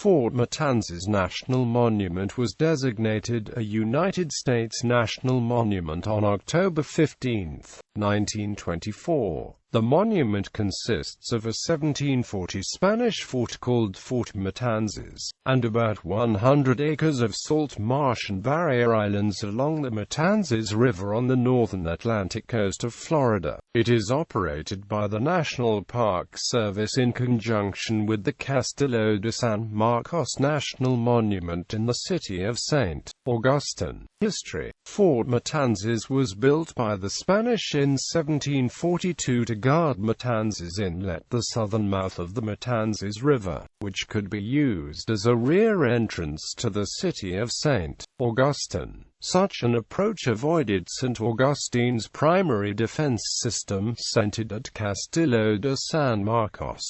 Fort Matanzas National Monument was designated a United States National Monument on October 15, 1924. The monument consists of a 1740 Spanish fort called Fort Matanzas, and about 100 acres of salt marsh and barrier islands along the Matanzas River on the northern Atlantic coast of Florida. It is operated by the National Park Service in conjunction with the Castillo de San Marcos National Monument in the city of St. Augustine. History. Fort Matanzas was built by the Spanish in 1742 to guard Matanzas Inlet, the southern mouth of the Matanzas River, which could be used as a rear entrance to the city of St. Augustine. Such an approach avoided St. Augustine's primary defense system, centered at Castillo de San Marcos.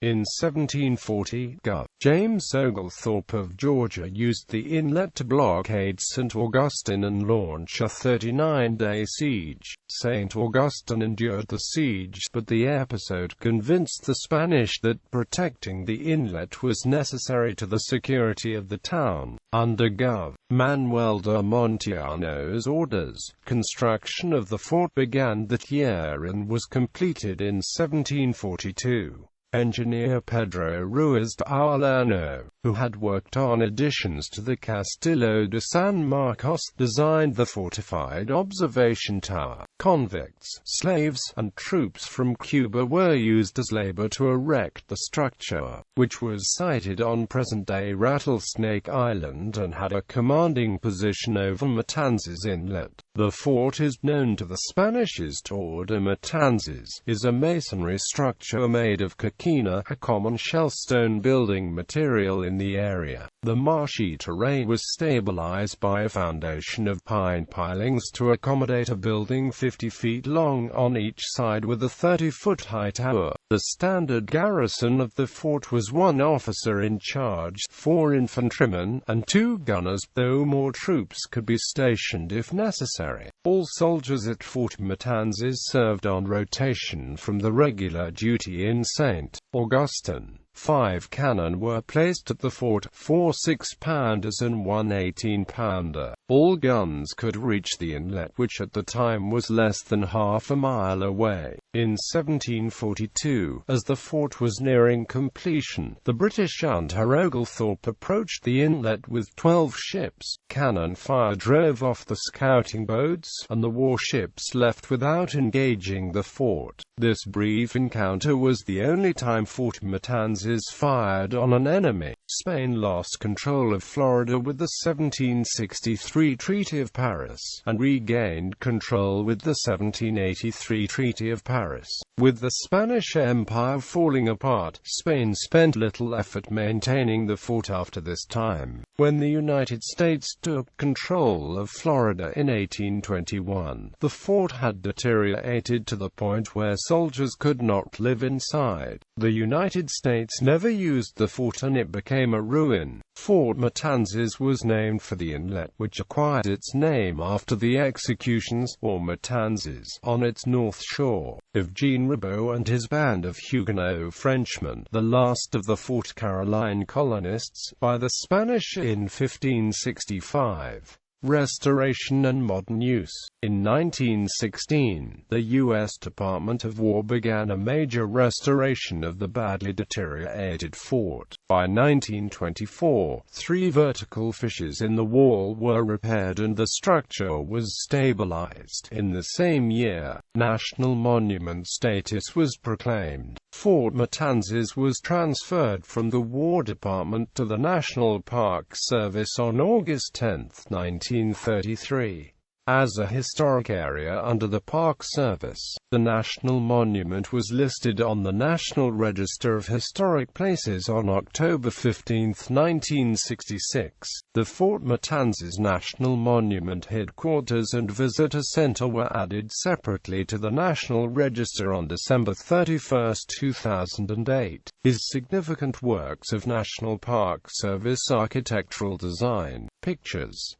In 1740, Gov. James Oglethorpe of Georgia used the inlet to blockade St. Augustine and launch a 39-day siege. St. Augustine endured the siege, but the episode convinced the Spanish that protecting the inlet was necessary to the security of the town. Under Gov. Manuel de Montellano's orders, construction of the fort began that year and was completed in 1742. Engineer Pedro Ruiz de Arellano, who had worked on additions to the Castillo de San Marcos, designed the fortified observation tower. Convicts, slaves, and troops from Cuba were used as labor to erect the structure, which was sited on present-day Rattlesnake Island and had a commanding position over Matanzas Inlet. The fort is known to the Spanish as Torre de Matanzas, is a masonry structure made of coquina, a common shellstone building material in the area. The marshy terrain was stabilized by a foundation of pine pilings to accommodate a building 50 feet long on each side with a 30-foot high tower. The standard garrison of the fort was 1 officer in charge, 4 infantrymen, and 2 gunners, though more troops could be stationed if necessary. All soldiers at Fort Matanzas served on rotation from the regular duty in St. Augustine. 5 cannon were placed at the fort, 4 6-pounders and 1 18-pounder. All guns could reach the inlet, which at the time was less than half a mile away. In 1742, as the fort was nearing completion, the British hunter Oglethorpe approached the inlet with 12 ships. Cannon fire drove off the scouting boats, and the warships left without engaging the fort. This brief encounter was the only time Fort Matanzas fired on an enemy. Spain lost control of Florida with the 1763 Treaty of Paris, and regained control with the 1783 Treaty of Paris. With the Spanish Empire falling apart, Spain spent little effort maintaining the fort after this time. When the United States took control of Florida in 1821, the fort had deteriorated to the point where soldiers could not live inside. The United States never used the fort and it became a ruin. Fort Matanzas was named for the inlet, which acquired its name after the executions, or matanzas, on its north shore, of Jean Ribault and his band of Huguenot Frenchmen, the last of the Fort Caroline colonists, by the Spanish in 1565. Restoration and modern use. In 1916, the U.S. Department of War began a major restoration of the badly deteriorated fort. By 1924, 3 vertical fissures in the wall were repaired and the structure was stabilized. In the same year, National Monument status was proclaimed. Fort Matanzas was transferred from the War Department to the National Park Service on August 10, 1933. As a historic area under the Park Service, the National Monument was listed on the National Register of Historic Places on October 15, 1966. The Fort Matanzas National Monument headquarters and visitor center were added separately to the National Register on December 31, 2008. His significant works of National Park Service architectural design, pictures,